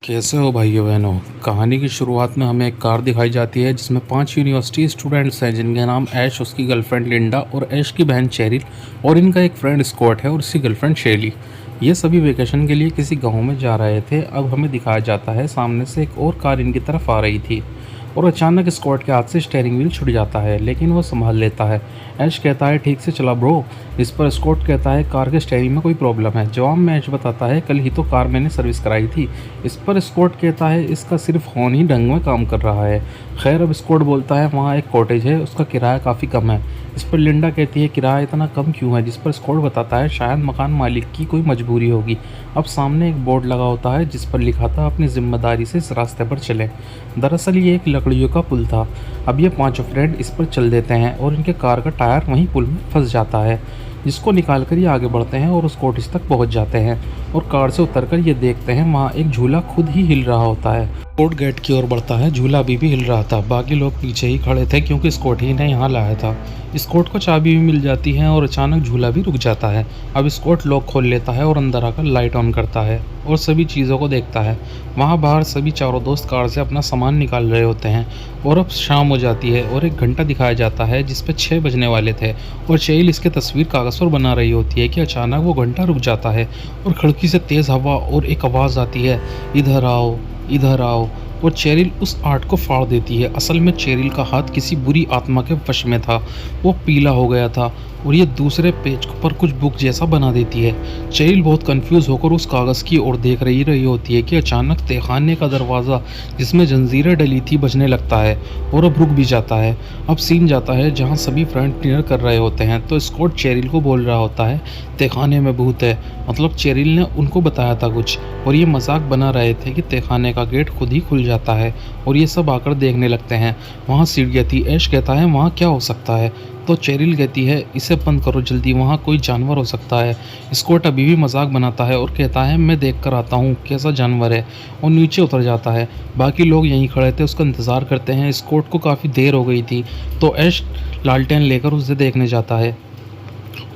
कैसे हो भाइयों बहनों। कहानी की शुरुआत में हमें एक कार दिखाई जाती है जिसमें 5 यूनिवर्सिटी स्टूडेंट्स हैं जिनके नाम ऐश, उसकी गर्लफ्रेंड लिंडा और ऐश की बहन चेरिल और इनका एक फ्रेंड स्कॉट है और उसकी गर्लफ्रेंड शेली। ये सभी वेकेशन के लिए किसी गांव में जा रहे थे। अब हमें दिखाया जाता है सामने से एक और कार इनकी तरफ आ रही थी और अचानक स्कॉट के हाथ से स्टीयरिंग व्हील छूट जाता है, लेकिन वो संभाल लेता है। ऐश कहता है ठीक से चला ब्रो। इस पर स्कॉट कहता है कार के स्टीयरिंग में कोई प्रॉब्लम है। जवाब में ऐश बताता है कल ही तो कार मैंने सर्विस कराई थी। इस पर स्कॉट कहता है इसका सिर्फ हॉर्न ही ढंग में काम कर रहा है। खैर, अब स्कॉट बोलता है वहाँ एक कॉटेज है, उसका किराया काफ़ी कम है। इस पर लिंडा कहती है किराया इतना कम क्यों है, जिस पर स्कॉट बताता है शायद मकान मालिक की कोई मजबूरी होगी। अब सामने एक बोर्ड लगा होता है जिस पर लिखा था अपनी जिम्मेदारी से इस रास्ते पर चलें। दरअसल ये एक लकड़ियों का पुल था। अब ये पांचों फ्रेंड इस पर चल देते हैं और इनके कार का टायर वहीं पुल में फंस जाता है, जिसको निकाल कर ये आगे बढ़ते हैं और उस कॉटेज तक पहुंच जाते हैं और कार से उतरकर ये देखते हैं वहाँ एक झूला खुद ही हिल रहा होता है। स्कॉट गेट की ओर बढ़ता है, झूला अभी भी हिल रहा था। बाकी लोग पीछे ही खड़े थे क्योंकि स्कॉट ही ने यहाँ लाया था। स्कॉट को चाबी भी मिल जाती है और अचानक झूला भी रुक जाता है। अब स्कॉट लॉक खोल लेता है और अंदर आकर लाइट ऑन करता है और सभी चीज़ों को देखता है। वहाँ बाहर सभी चारों दोस्त कार से अपना सामान निकाल रहे होते हैं और अब शाम हो जाती है और एक घंटा दिखाया जाता है जिस पे 6 बजने वाले थे और चेल इसके तस्वीर कागज़ पर बना रही होती है कि अचानक वो घंटा रुक जाता है और खिड़की से तेज़ हवा और एक आवाज़ आती है, इधर आओ, इधर आओ। और चेरिल उस आर्ट को फाड़ देती है। असल में चेरिल का हाथ किसी बुरी आत्मा के वश में था। वो पीला हो गया था और ये दूसरे पेज पर कुछ बुक जैसा बना देती है। चेरिल बहुत कंफ्यूज होकर उस कागज़ की ओर देख रही होती है कि अचानक तहखाने का दरवाज़ा जिसमें जंजीरें डली थी बजने लगता है और अब रुक भी जाता है। अब सीन जाता है जहाँ सभी फ्रेंड डिनर कर रहे होते हैं तो स्कॉट चेरिल को बोल रहा होता है तहखाने में भूत है। मतलब चेरिल ने उनको बताया था कुछ और ये मजाक बना रहे थे कि तहखाने का गेट खुद ही खुल जाता है और ये सब आकर देखने लगते हैं। वहाँ सीढ़ियाँ थी। ऐश कहता है वहाँ क्या हो सकता है, तो चेरिल कहती है इसे बंद करो जल्दी, वहाँ कोई जानवर हो सकता है। स्कॉट अभी भी मजाक बनाता है और कहता है मैं देख कर आता हूँ कैसा जानवर है और नीचे उतर जाता है। बाकी लोग यहीं खड़े थे, उसका इंतज़ार करते हैं। स्कॉट को काफ़ी देर हो गई थी तो ऐश लालटेन लेकर उसे देखने जाता है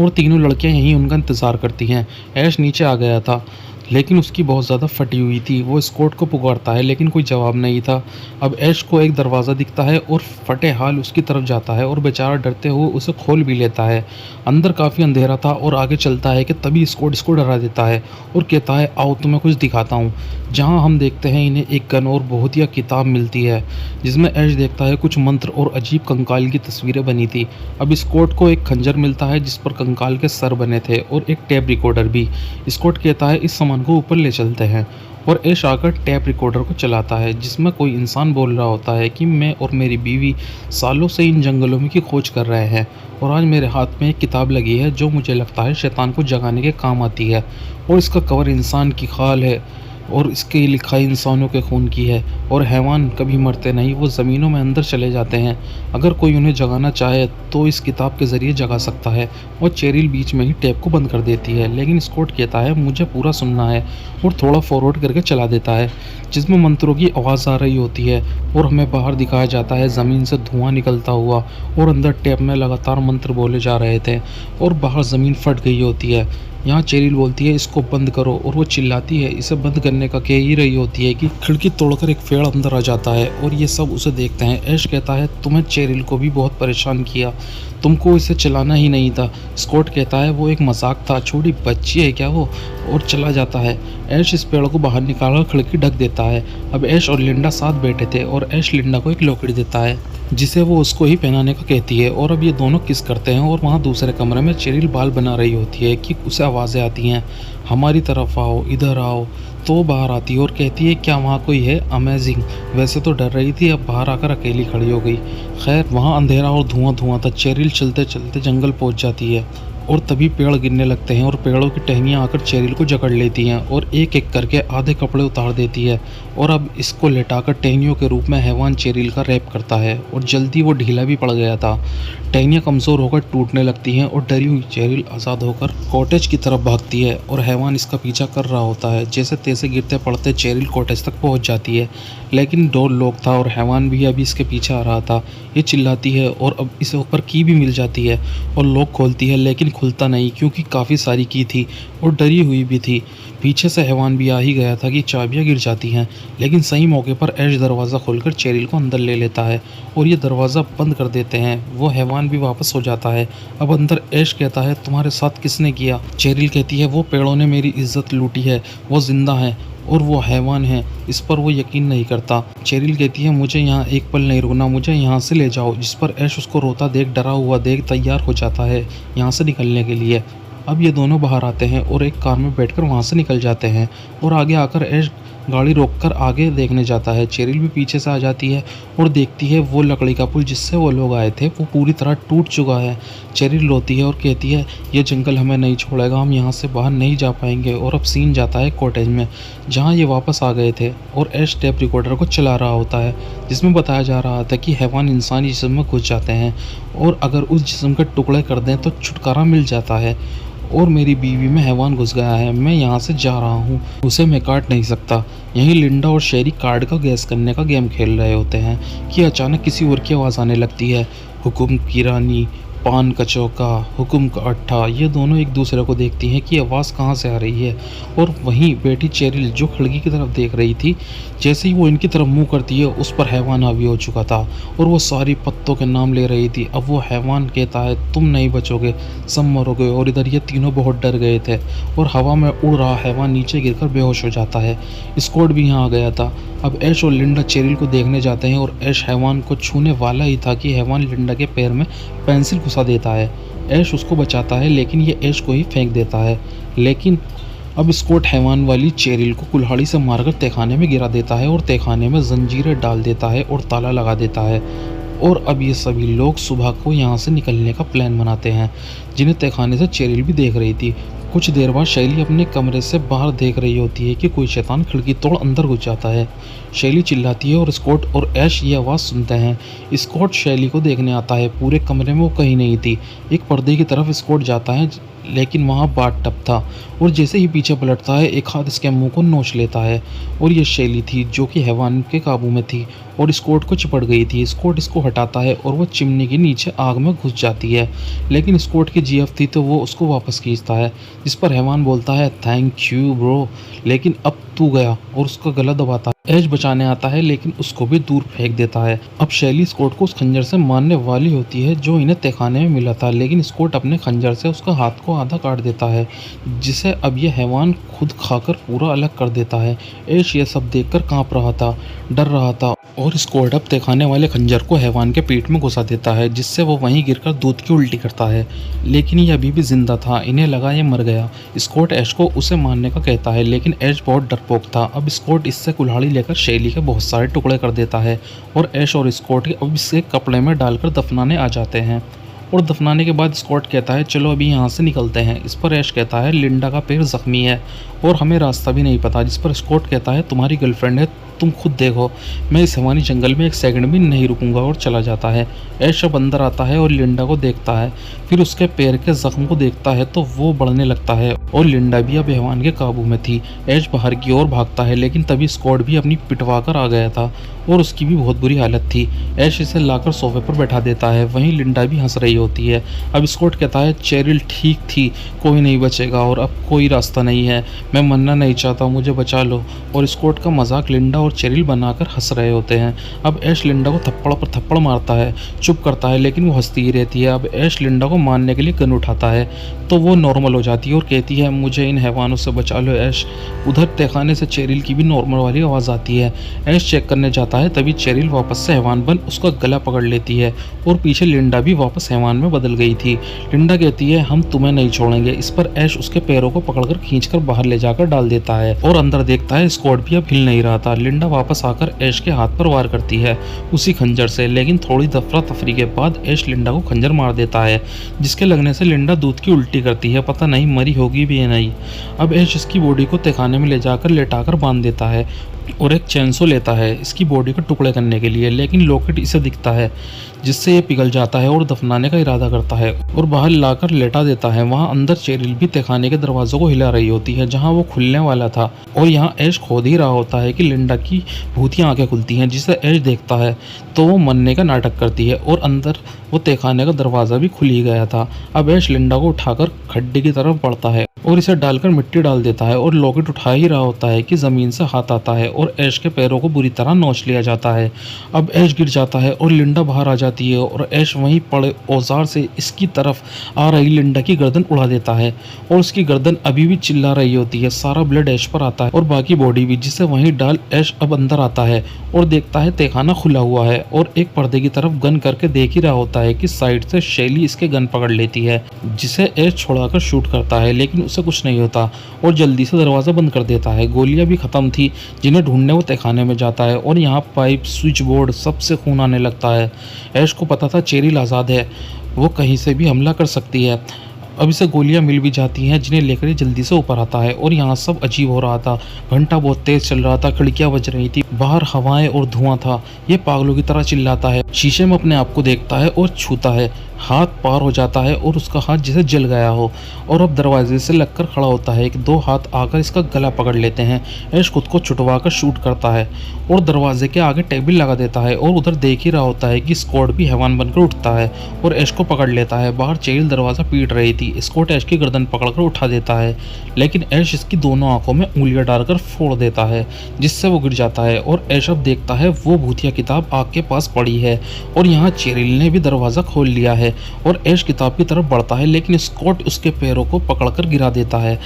और तीनों लड़कियां यहीं उनका इंतज़ार करती हैं। ऐश नीचे आ गया था लेकिन उसकी बहुत ज़्यादा फटी हुई थी। वो स्कॉट को पुकारता है लेकिन कोई जवाब नहीं था। अब ऐश को एक दरवाज़ा दिखता है और फटे हाल उसकी तरफ जाता है और बेचारा डरते हुए उसे खोल भी लेता है। अंदर काफ़ी अंधेरा था और आगे चलता है कि तभी स्कॉट इसको डरा देता है और कहता है आओ तुम्हें कुछ दिखाता हूँ। जहाँ हम देखते हैं इन्हें एक गन और बहुत ही किताब मिलती है जिसमें ऐश देखता है कुछ मंत्र और अजीब कंकाल की तस्वीरें बनी थी। अब स्कॉट को एक खंजर मिलता है जिस पर कंकाल के सर बने थे और एक टेप रिकॉर्डर भी। स्कॉट कहता है इस सामान को ऊपर ले चलते हैं और ऐश आकर टेप रिकॉर्डर को चलाता है जिसमें कोई इंसान बोल रहा होता है कि मैं और मेरी बीवी सालों से इन जंगलों में की खोज कर रहे हैं और आज मेरे हाथ में एक किताब लगी है जो मुझे लगता है शैतान को जगाने के काम आती है और इसका कवर इंसान की खाल है और इसकी लिखाई इंसानों के खून की है और हैवान कभी मरते नहीं, वो ज़मीनों में अंदर चले जाते हैं। अगर कोई उन्हें जगाना चाहे तो इस किताब के ज़रिए जगा सकता है। और चेरिल बीच में ही टेप को बंद कर देती है लेकिन स्कॉट कहता है मुझे पूरा सुनना है और थोड़ा फॉरवर्ड करके चला देता है जिसमें मंत्रों की आवाज़ आ रही होती है और हमें बाहर दिखाया जाता है ज़मीन से धुआं निकलता हुआ और अंदर टेप में लगातार मंत्र बोले जा रहे थे और बाहर ज़मीन फट गई होती है। यहाँ चेरिल बोलती है इसको बंद करो और वो चिल्लाती है इसे बंद करने का कह ही रही होती है कि खिड़की तोड़कर एक पेड़ अंदर आ जाता है और ये सब उसे देखते हैं। ऐश कहता है तुम्हें चेरिल को भी बहुत परेशान किया, तुमको इसे चलाना ही नहीं था। स्कॉट कहता है वो एक मजाक था, छोटी बच्ची है क्या वो, और चला जाता है। ऐश इस पेड़ को बाहर निकालकर खिड़की ढक देता है। अब ऐश और लिंडा साथ बैठे थे और ऐश लिंडा को एक लॉकेट देता है जिसे वो उसको ही पहनाने का कहती है और अब ये दोनों किस करते हैं और वहाँ दूसरे कमरे में चेरिल बाल बना रही होती है कि उसे आवाज़ें आती हैं हमारी तरफ आओ, इधर आओ। तो वो बाहर आती है और कहती है क्या वहाँ कोई है। अमेजिंग। वैसे तो डर रही थी, अब बाहर आकर अकेली खड़ी हो गई। खैर वहाँ अंधेरा और धुआं धुआं था। चेरिल चलते चलते जंगल पहुँच जाती है और तभी पेड़ गिरने लगते हैं और पेड़ों की टहनियाँ आकर चेरिल को जकड़ लेती हैं और एक एक करके आधे कपड़े उतार देती है और अब इसको लेटाकर टहनियों के रूप में हैवान चेरिल का रैप करता है और जल्दी वो ढीला भी पड़ गया था। टहनियाँ कमज़ोर होकर टूटने लगती हैं और डरी हुई चेरिल आज़ाद होकर कॉटेज की तरफ भागती है और हैवान इसका पीछा कर रहा होता है। जैसे तैसे गिरते पड़ते चेरिल कॉटेज तक पहुंच जाती है लेकिन डोर लॉक था और हैवान भी अभी इसके पीछे आ रहा था। ये चिल्लाती है और अब इसे ऊपर की भी मिल जाती है और लॉक खोलती है लेकिन खुलता नहीं क्योंकि काफ़ी सारी की थी और डरी हुई भी थी। पीछे से हैवान भी आ ही गया था कि चाबियां गिर जाती हैं, लेकिन सही मौके पर ऐश दरवाज़ा खोलकर चेरिल को अंदर ले लेता है और ये दरवाज़ा बंद कर देते हैं। वो हैवान भी वापस हो जाता है। अब अंदर ऐश कहता है तुम्हारे साथ किसने किया? चेरिल कहती है वो पेड़ों ने मेरी इज्जत लूटी है, वो जिंदा है और वो हैवान है। इस पर वो यकीन नहीं करता। चेरिल कहती है मुझे यहाँ एक पल नहीं रुकना, मुझे यहाँ से ले जाओ। जिस पर ऐश उसको रोता देख, डरा हुआ देख तैयार हो जाता है यहाँ से निकलने के लिए। अब ये दोनों बाहर आते हैं और एक कार में बैठकर वहाँ से निकल जाते हैं और आगे आकर ऐश गाड़ी रोककर आगे देखने जाता है। चेरिल भी पीछे से आ जाती है और देखती है वो लकड़ी का पुल जिससे वो लोग आए थे वो पूरी तरह टूट चुका है। चेरिल रोती है और कहती है ये जंगल हमें नहीं छोड़ेगा, हम यहाँ से बाहर नहीं जा पाएंगे। और अब सीन जाता है कॉटेज में जहाँ ये वापस आ गए थे और ऐश टेप रिकॉर्डर को चला रहा होता है जिसमें बताया जा रहा था कि हैवान इंसानी जिस्म में घुस जाते हैं और अगर उस जिस्म के टुकड़े कर दें तो छुटकारा मिल जाता है। और मेरी बीवी में हैवान घुस गया है, मैं यहाँ से जा रहा हूँ, उसे मैं काट नहीं सकता। यहीं लिंडा और शेरी कार्ड का गैस करने का गेम खेल रहे होते हैं कि अचानक किसी और की आवाज़ आने लगती है। हुकुम की रानी, पान का चौका, हुकुम का अट्ठा। ये दोनों एक दूसरे को देखती हैं कि आवाज़ कहाँ से आ रही है और वहीं बेटी चेरिल जो खिड़की की तरफ देख रही थी, जैसे ही वो इनकी तरफ मुंह करती है उस पर हैवान हावी हो चुका था और वो सारी पत्तों के नाम ले रही थी। अब वो हैवान कहता है तुम नहीं बचोगे, सब मरोगे। और इधर ये तीनों बहुत डर गए थे और हवा में उड़ रहा हैवान नीचे गिरकर बेहोश हो जाता है। स्कॉट भी यहाँ आ गया था। अब ऐश और लिंडा चेरिल को देखने जाते हैं और ऐश हैवान को छूने वाला ही था कि हैवान लिंडा के पैर में पेंसिल घुसा देता है। ऐश उसको बचाता है लेकिन ये ऐश को ही फेंक देता है। लेकिन अब स्कॉट हैवान वाली चेरिल को कुल्हाड़ी से मारकर तहखाने में गिरा देता है और तहखाने में जंजीरें डाल देता है और ताला लगा देता है। और अब ये सभी लोग सुबह को यहाँ से निकलने का प्लान बनाते हैं जिन्हें तहखाने से चेरिल भी देख रही थी। कुछ देर बाद शैली अपने कमरे से बाहर देख रही होती है कि कोई शैतान खिड़की तोड़ अंदर घुस जाता है। शैली चिल्लाती है और स्कॉट और ऐश ये आवाज़ सुनते हैं। स्कॉट शैली को देखने आता है, पूरे कमरे में वो कहीं नहीं थी। एक पर्दे की तरफ स्कॉट जाता है लेकिन वहाँ बाथ टब था और जैसे ही पीछे पलटता है एक हाथ इसके मुंह को नोच लेता है और ये शैली थी जो कि हैवान के काबू में थी और स्कॉट को चिपट गई थी। स्कॉट इसको हटाता है और वो चिमनी के नीचे आग में घुस जाती है, लेकिन स्कॉट की जीएफ थी तो वो उसको वापस खींचता है, जिस पर हैवान बोलता है थैंक यू ब्रो, लेकिन अब तू गया, और उसका गला दबाता है। ऐश बचाने आता है लेकिन उसको भी दूर फेंक देता है। अब शैली स्कॉट को उस खंजर से मारने वाली होती है जो इन्हें तहखाने में मिला था, लेकिन स्कॉट अपने खंजर से उसका हाथ को आधा काट देता है जिसे अब यह हैवान खुद खाकर पूरा अलग कर देता है। ऐश ये सब देखकर कांप रहा था, डर रहा था और स्कॉट अब तहखाने वाले खंजर को हैवान के पेट में घुसा देता है जिससे वो वहीं गिरकर दूध की उल्टी करता है, लेकिन ये अभी भी जिंदा था। इन्हें लगा ये मर गया। स्कॉट ऐश को उसे मारने का कहता है लेकिन ऐश बहुत डरपोक था। अब स्कॉट इससे कुल्हाड़ी लेकर शैली के बहुत सारे टुकड़े कर देता है और ऐश और स्कॉट अब इसे कपड़े में डालकर दफनाने आ जाते हैं। और दफनाने के बाद स्कॉट कहता है चलो अभी यहाँ से निकलते हैं। इस पर ऐश कहता है लिंडा का पैर जख्मी है और हमें रास्ता भी नहीं पता, जिस पर स्कॉट कहता है तुम्हारी गर्लफ्रेंड है, तुम खुद देखो, मैं इस हैवानी जंगल में एक सेकंड भी नहीं रुकूंगा, और चला जाता है। ऐश अब अंदर आता है और लिंडा को देखता है, फिर उसके पैर के जख्म को देखता है तो वो बढ़ने लगता है और लिंडा भी अब हैवान के काबू में थी। ऐश बाहर की ओर भागता है लेकिन तभी स्कॉट भी अपनी पिटवा कर आ गया था और उसकी भी बहुत बुरी हालत थी। ऐश इसे लाकर सोफे पर बैठा देता है, वहीं लिंडा भी हंस रही होती है। अब स्कॉट कहता है चेरिल ठीक थी, कोई नहीं बचेगा और अब कोई रास्ता नहीं है, मैं मरना नहीं चाहता, मुझे बचा लो। और स्कॉट का मजाक लिंडा और चेरिल बनाकर हंस रहे होते हैं। अब ऐश लिंडा को थप्पड़ पर थप्पड़ मारता है, चुप करता है लेकिन वो हंसती ही रहती है। अब ऐश लिंडा को मारने के लिए गन उठाता है तो वो नॉर्मल हो जाती है और कहती है मुझे इन हैवानों से बचा लो ऐश। उधर तहखाने से चेरिल की भी नॉर्मल वाली आवाज़ आती है। ऐश चेक करने जाता है तभी चेरिल वापस से हैवान बन उसका गला पकड़ लेती है और पीछे लिंडा भी वापस हैवान में बदल गई थी। लिंडा कहती है हम तुम्हें नहीं छोड़ेंगे। इस पर ऐश उसके पैरों को पकड़कर खींचकर बाहर ले जाकर डाल देता है और अंदर देखता है स्कॉट भी अब हिल नहीं रहा था। लिंडा वापस आकर ऐश के हाथ पर वार करती है उसी खंजर से, लेकिन थोड़ी दफरा तफरी के बाद ऐश लिंडा को खंजर मार देता है जिसके लगने से लिंडा दूध की उल्टी करती है, पता नहीं मरी होगी भी या नहीं। अब ऐश इसकी बॉडी को तहखाने में ले जाकर लेटाकर बांध देता है और एक चैनसो लेता है इसकी बॉडी को टुकड़े करने के लिए, लेकिन लॉकेट इसे दिखता है जिससे ये पिघल जाता है और दफनाने का इरादा करता है और बाहर लाकर लेटा देता है। वहाँ अंदर चेरिल भी तहखाने के दरवाजों को हिला रही होती है जहाँ वो खुलने वाला था, और यहाँ ऐश खोद ही रहा होता है कि लिंडा की भूतियाँ आंखें खुलती हैं, जिसे ऐश देखता है तो वो मरने का नाटक करती है और अंदर वो तहखाने का दरवाज़ा भी खुल ही गया था। अब ऐश लिंडा को उठाकर खड्डे की तरफ बढ़ता है और इसे डालकर मिट्टी डाल देता है, और लॉकेट उठा ही रहा होता है कि ज़मीन से हाथ आता है और ऐश के पैरों को बुरी तरह नोच लिया जाता है। अब ऐश गिर जाता है और लिंडा बाहर आ जाती है और ऐश वहीं पड़े औजार से इसकी तरफ आ रही लिंडा की गर्दन उड़ा देता है और उसकी गर्दन अभी भी चिल्ला रही होती है। सारा ब्लड ऐश पर आता है और बाकी बॉडी भी, जिसे वहीं डाल ऐश अब अंदर आता है और देखता है तहखाना खुला हुआ है और एक पर्दे की तरफ गन करके देख ही रहा होता है कि साइड से शैली इसके गन पकड़ लेती है, जिसे ऐश छुड़ाकर शूट करता है, लेकिन उसे कुछ नहीं होता और जल्दी से दरवाज़ा बंद कर देता है। गोलियां भी ख़त्म थी जिन्हें ढूंढने वो तहखाने में जाता है और यहाँ पाइप, स्विच बोर्ड सबसे खून आने लगता है। ऐश को पता था चेरिल आज़ाद है, वो कहीं से भी हमला कर सकती है। अब इसे गोलियां मिल भी जाती हैं जिन्हें लेकर ये जल्दी से ऊपर आता है और यहाँ सब अजीब हो रहा था। घंटा बहुत तेज चल रहा था, खिड़कियां बज रही थी, बाहर हवाएं और धुआं था। ये पागलों की तरह चिल्लाता है, शीशे में अपने आप को देखता है और छूता है, हाथ पार हो जाता है और उसका हाथ जैसे जल गया हो, और अब दरवाजे से लगकर खड़ा होता है कि दो हाथ आकर इसका गला पकड़ लेते हैं। ऐश खुद को छुटवा कर शूट करता है और दरवाजे के आगे टेबल लगा देता है और उधर देख ही रहा होता है कि स्कॉट भी हैवान बनकर उठता है और ऐश को पकड़ लेता है। बाहर चेरिल दरवाज़ा पीट रही थी, स्कॉट ऐश की गर्दन पकड़कर उठा देता है, लेकिन ऐश इसकी दोनों आंखों में उंगलियां डालकर फोड़ देता है जिससे वो गिर जाता है और ऐश अब देखता है वो भूतिया किताब आग के पास पड़ी है और यहाँ चेरिल ने भी दरवाज़ा खोल लिया है और ऐश किताब की तरफ बढ़ता है, लेकिन स्कॉट उसके पैरों को पकड़कर गिरा देता है।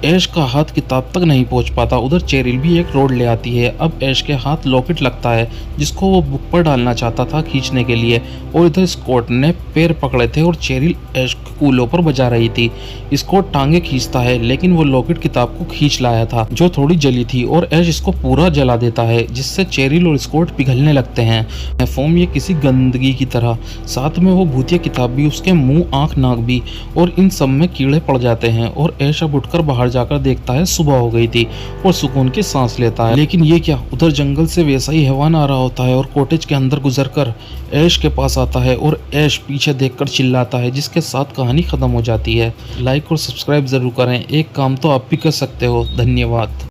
ऐश का हाथ किताब तक नहीं पहुंच पाता। उधर चेरिल भी एक रोड ले आती है। अब ऐश के हाथ लॉकेट लगता है जिसको वो बुक पर डालना चाहता था खींचने के लिए, और इधर स्कॉट ने पैर पकड़े थे और चेरिल ऐश के कूलों पर बजा रही थी। स्कॉट टांगे खींचता है, लेकिन वो लॉकेट किताब को खींच लाया था जो थोड़ी जली थी और ऐश इसको पूरा जला देता है, जिससे चेरिल और स्कॉट पिघलने लगते हैं। फोम ये किसी गंदगी की तरह, साथ में वो भूतिया किताब भी, उसके मुंह, आंख, नाक भी, और इन सब में कीड़े पड़ जाते हैं। और ऐश अब उठकर बाहर जाकर देखता है सुबह हो गई थी और सुकून की सांस लेता है, लेकिन ये क्या, उधर जंगल से वैसा ही हैवान आ रहा होता है और कॉटेज के अंदर गुजरकर ऐश के पास आता है और ऐश पीछे देखकर चिल्लाता है, जिसके साथ कहानी खत्म हो जाती है। लाइक और सब्सक्राइब जरूर करें, एक काम तो आप भी कर सकते हो। धन्यवाद।